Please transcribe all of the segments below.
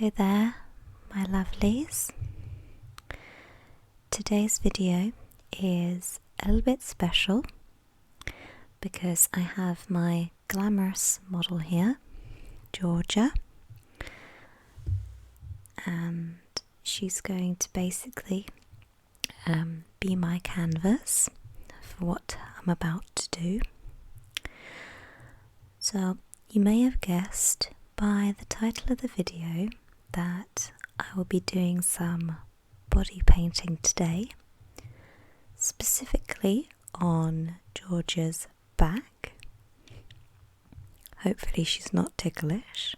Hello there, my lovelies. Today's video is a little bit special because I have my glamorous model here, Georgia, and she's going to basically be my canvas for what I'm about to do. So you may have guessed by the title of the video that I will be doing some body painting today, specifically on Georgia's back. Hopefully she's not ticklish.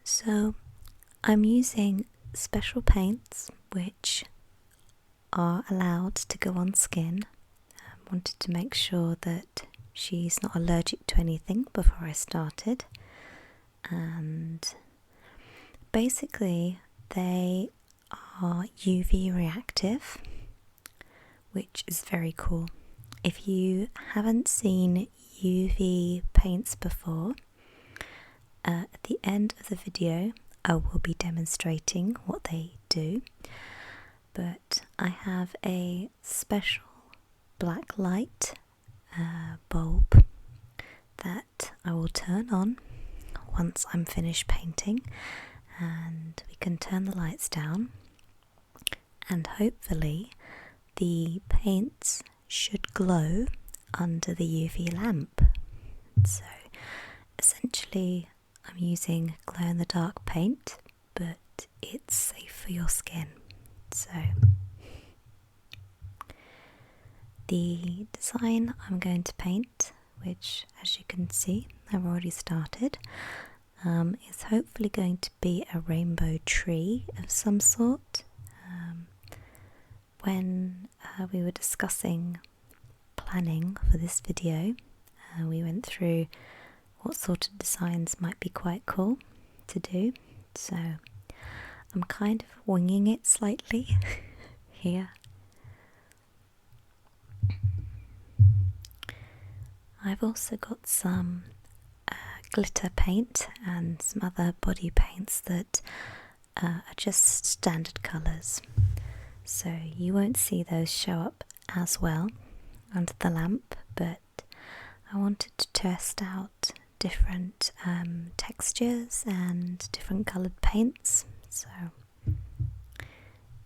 So I'm using special paints which are allowed to go on skin. I wanted to make sure that she's not allergic to anything before I started, and basically they are UV reactive, which is very cool. If you haven't seen UV paints before, at the end of the video I will be demonstrating what they do, but I have a special black light bulb that I will turn on once I'm finished painting, and we can turn the lights down and hopefully the paints should glow under the UV lamp. So essentially I'm using glow-in-the-dark paint, but it's safe for your skin. So the design I'm going to paint, which as you can see I've already started, is hopefully going to be a rainbow tree of some sort. When we were discussing planning for this video, we went through what sort of designs might be quite cool to do, so I'm kind of winging it slightly here. I've also got some glitter paint and some other body paints that are just standard colours, so you won't see those show up as well under the lamp, but I wanted to test out different textures and different coloured paints. So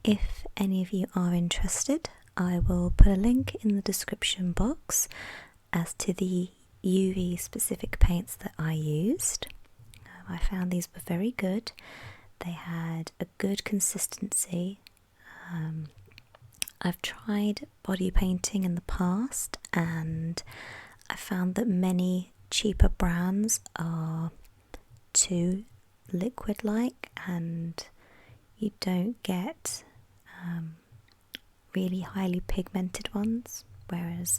if any of you are interested, I will put a link in the description box as to the UV specific paints that I used. I found these were very good. They had a good consistency. I've tried body painting in the past and I found that many cheaper brands are too liquid-like and you don't get really highly pigmented ones, whereas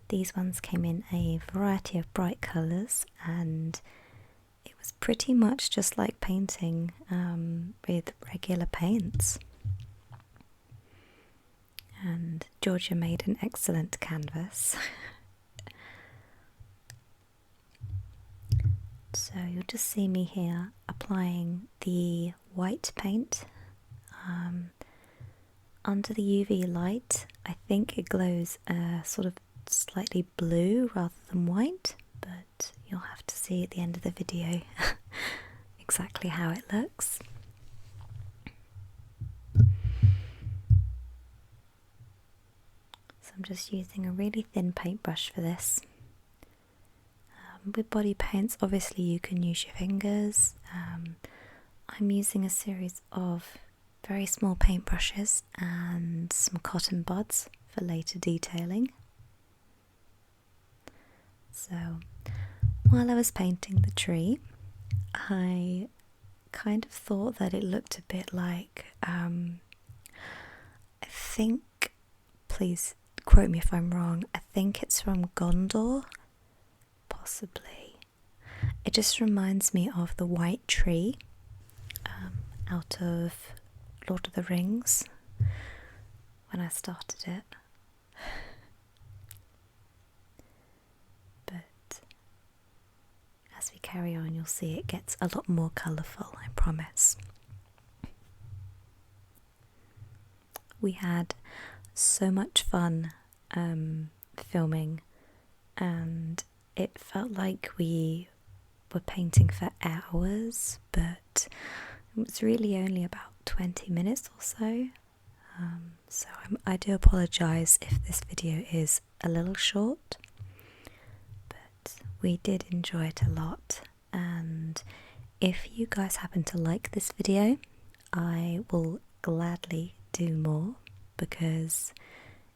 these ones came in a variety of bright colours and it was pretty much just like painting with regular paints. And Georgia made an excellent canvas. So you'll just see me here applying the white paint under the UV light. I think it glows sort of slightly blue rather than white, but you'll have to see at the end of the video exactly how it looks. So I'm just using a really thin paintbrush for this. With body paints, obviously you can use your fingers. I'm using a series of very small paintbrushes and some cotton buds for later detailing. So while I was painting the tree, I kind of thought that it looked a bit like, I think, please quote me if I'm wrong, I think it's from Gondor. Possibly. It just reminds me of the white tree out of Lord of the Rings when I started it. But as as we carry on, you'll see it gets a lot more colourful, I promise. We had so much fun filming, and it felt like we were painting for hours, but it was really only about 20 minutes or so. So I do apologise if this video is a little short, but we did enjoy it a lot, and if you guys happen to like this video, I will gladly do more, because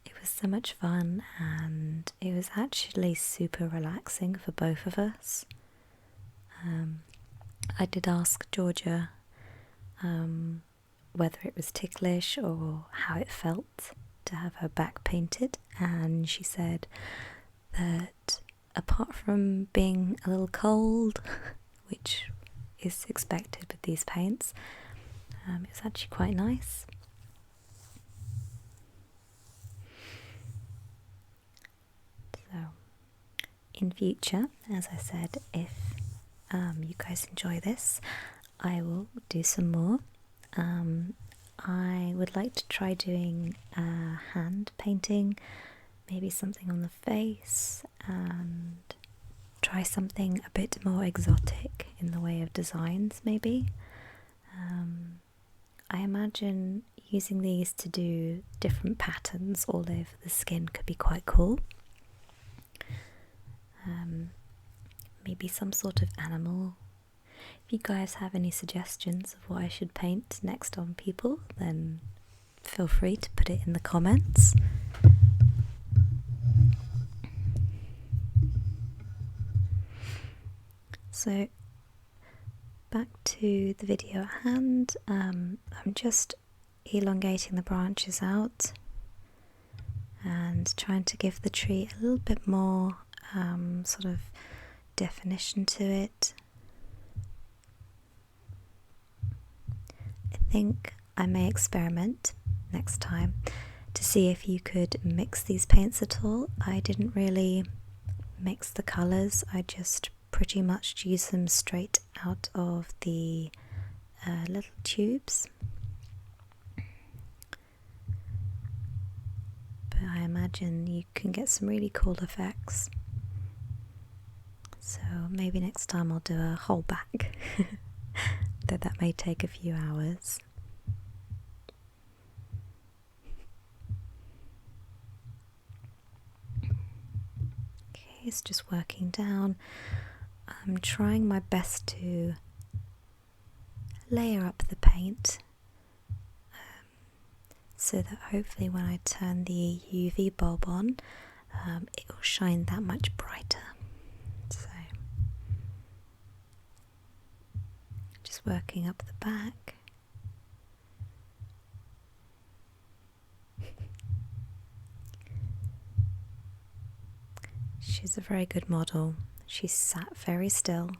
it was so much fun and it was actually super relaxing for both of us. I did ask Georgia whether it was ticklish or how it felt to have her back painted, and she said that apart from being a little cold, which is expected with these paints, it was actually quite nice. So in future, as I said, if you guys enjoy this, I will do some more. I would like to try doing hand painting, maybe something on the face, and try something a bit more exotic in the way of designs maybe. I imagine using these to do different patterns all over the skin could be quite cool. Maybe some sort of animal. If you guys have any suggestions of what I should paint next on people, then feel free to put it in the comments. So back to the video at hand. I'm just elongating the branches out and trying to give the tree a little bit more sort of definition to it. I think I may experiment next time to see if you could mix these paints at all. I didn't really mix the colours, I just pretty much use them straight out of the little tubes. But I imagine you can get some really cool effects. So maybe next time I'll do a whole back. Though that may take a few hours. Okay, it's just working down. I'm trying my best to layer up the paint so that hopefully when I turn the UV bulb on, it will shine that much brighter. So just working up the back. She's a very good model. She sat very still,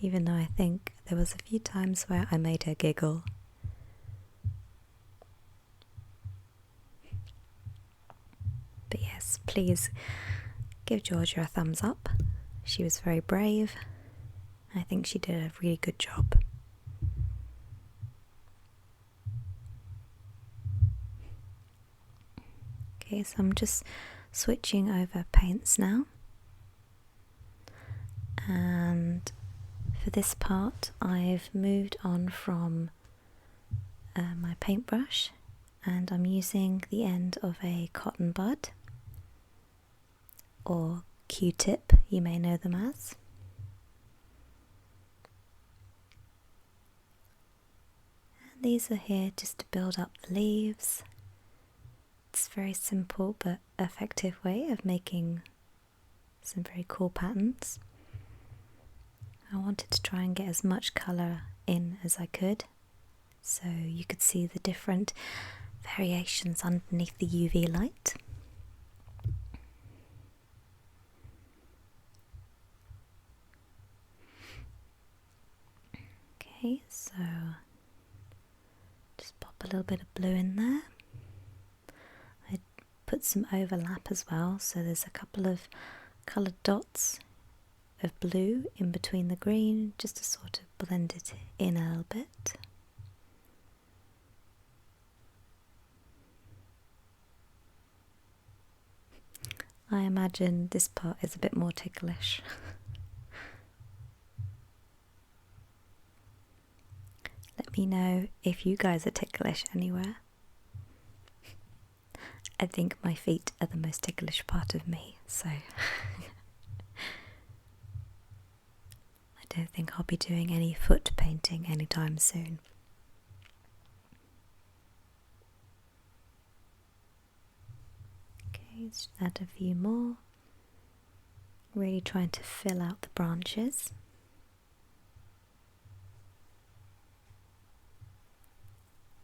even though I think there was a few times where I made her giggle. But yes, please give Georgia a thumbs up. She was very brave. I think she did a really good job. Okay, so I'm just switching over paints now. And for this part, I've moved on from my paintbrush, and I'm using the end of a cotton bud, or Q-tip, you may know them as. And these are here just to build up the leaves. It's a very simple but effective way of making some very cool patterns. I wanted to try and get as much colour in as I could, so you could see the different variations underneath the UV light. Okay, so just pop a little bit of blue in there. I put some overlap as well, so there's a couple of coloured dots of blue in between the green just to sort of blend it in a little bit. I imagine this part is a bit more ticklish. Let me know if you guys are ticklish anywhere. I think my feet are the most ticklish part of me, so I don't think I'll be doing any foot painting anytime soon. Okay, let's add a few more. Really trying to fill out the branches.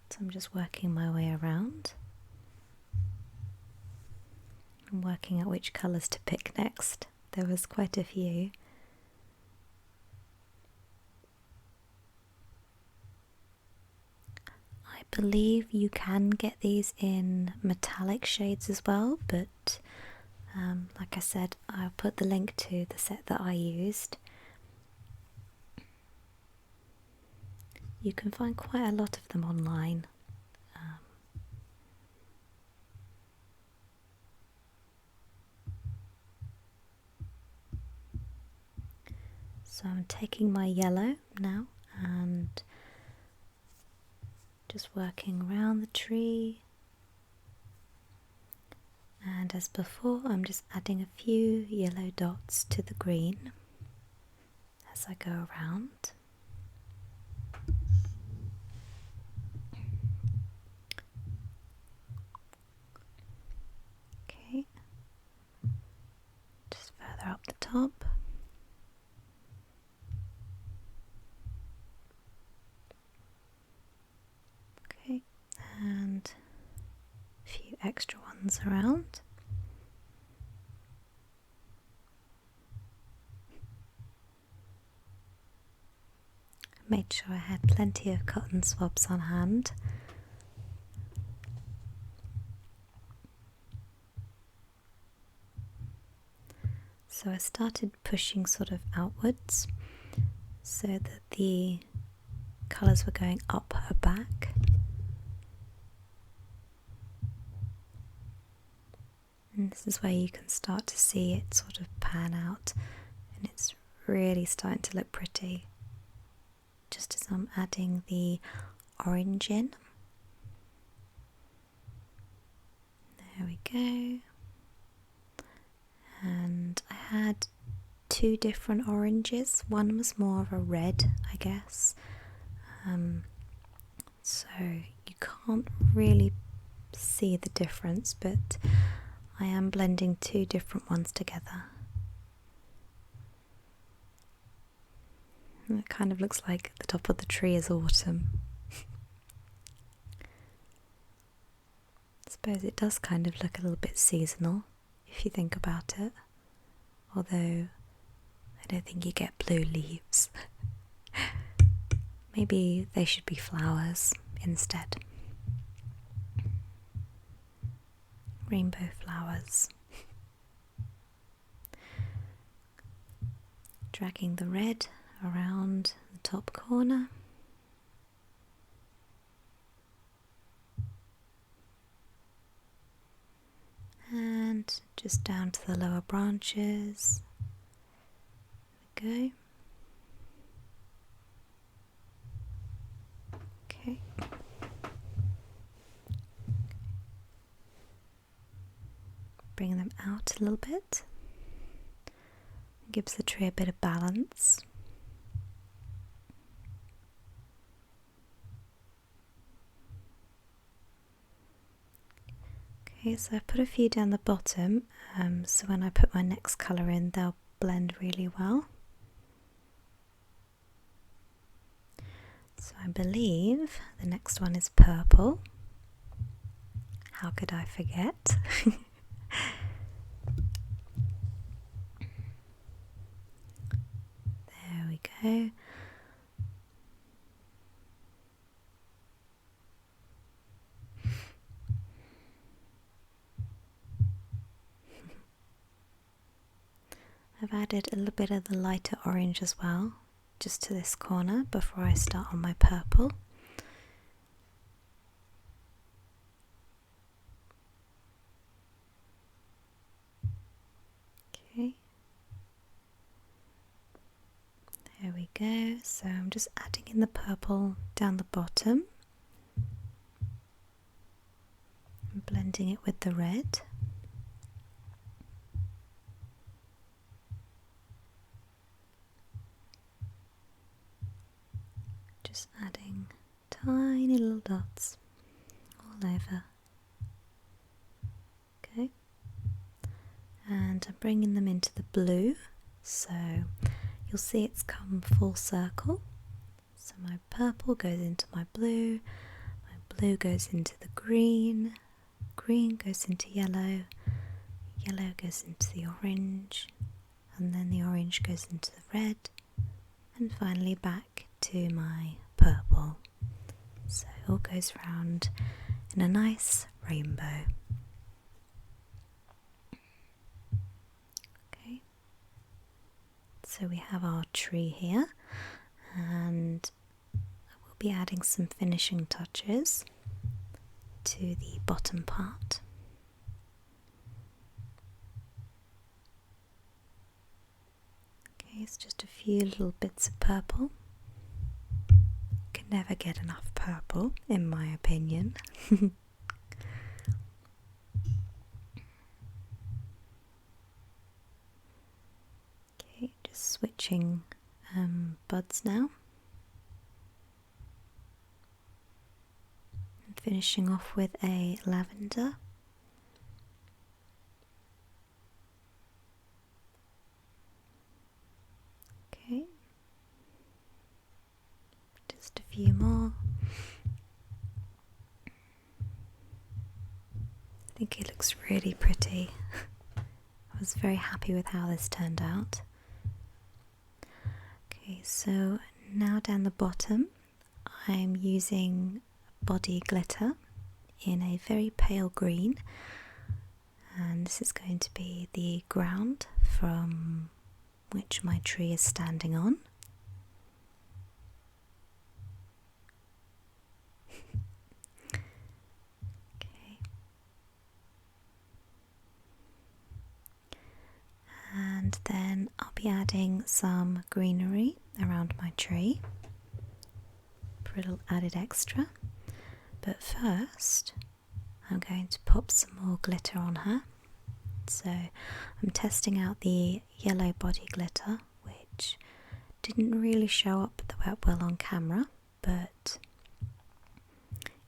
So I'm just working my way around. I'm working out which colours to pick next. There was quite a few. I believe you can get these in metallic shades as well, but like I said, I'll put the link to the set that I used. You can find quite a lot of them online. So I'm taking my yellow now and just working around the tree. And as before, I'm just adding a few yellow dots to the green as I go around. Okay, just further up the top. Okay, and a few extra ones around. Made sure I had plenty of cotton swabs on hand. So I started pushing sort of outwards so that the colours were going up her back. And this is where you can start to see it sort of pan out, and it's really starting to look pretty. Just as I'm adding the orange in. There we go. And I had two different oranges. One was more of a red, I guess. So you can't really see the difference, but I am blending two different ones together. And it kind of looks like the top of the tree is autumn. I suppose it does kind of look a little bit seasonal if you think about it, although I don't think you get blue leaves. Maybe they should be flowers instead. Rainbow flowers. Dragging the red around the top corner. And just down to the lower branches. There we go. Okay. Bring them out a little bit. Gives the tree a bit of balance. Okay, so I've put a few down the bottom, so when I put my next colour in, they'll blend really well. So I believe the next one is purple. How could I forget? There we go. I've added a little bit of the lighter orange as well, just to this corner before I start on my purple. Okay, there we go. So I'm just adding in the purple down the bottom and blending it with the red. Just adding tiny little dots all over. Okay, and I'm bringing them into the blue, so you'll see it's come full circle. So my purple goes into my blue goes into the green, green goes into yellow, yellow goes into the orange, and then the orange goes into the red, and finally back to my purple. So it all goes round in a nice rainbow. Okay, so we have our tree here, and I will be adding some finishing touches to the bottom part. Okay, it's just a few little bits of purple. Can never get enough purple, in my opinion. Okay, just switching buds now. And finishing off with a lavender. Okay, just a few more. I think it looks really pretty. I was very happy with how this turned out. Okay, so now down the bottom I'm using body glitter in a very pale green, and this is going to be the ground from which my tree is standing on. Okay. And then I'll be adding some greenery around my tree for a little added extra. But first, I'm going to pop some more glitter on her. So I'm testing out the yellow body glitter, which didn't really show up that well on camera, but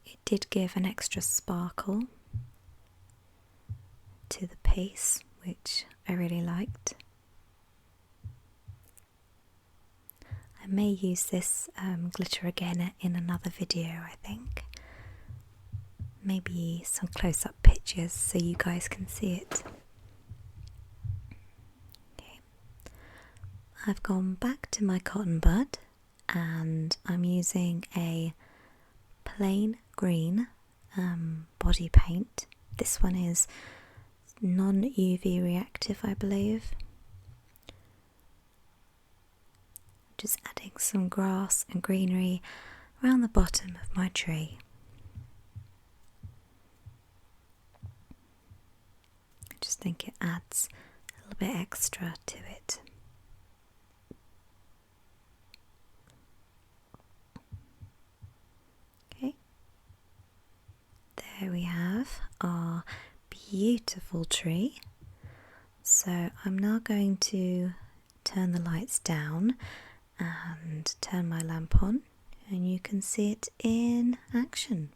it did give an extra sparkle to the piece, which I really liked. I may use this glitter again in another video, I think. Maybe some close-up pictures so you guys can see it. Okay. I've gone back to my cotton bud and I'm using a plain green body paint. This one is non-UV reactive, I believe. Just adding some grass and greenery around the bottom of my tree. I just think it adds a little bit extra to it. Okay, there we have our beautiful tree. So I'm now going to turn the lights down and turn my lamp on, and you can see it in action.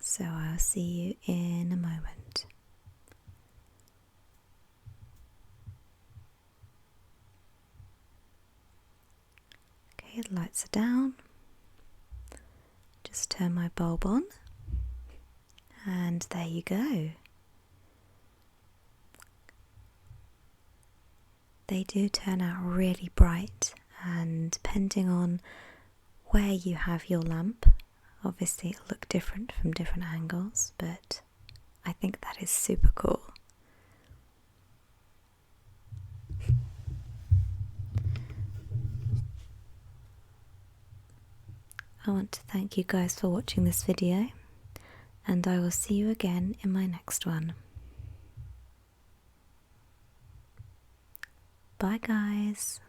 So I'll see you in a moment. Okay, the lights are down. Just turn my bulb on, and there you go. They do turn out really bright, and depending on where you have your lamp, obviously it'll look different from different angles, but I think that is super cool. I want to thank you guys for watching this video, and I will see you again in my next one. Bye guys.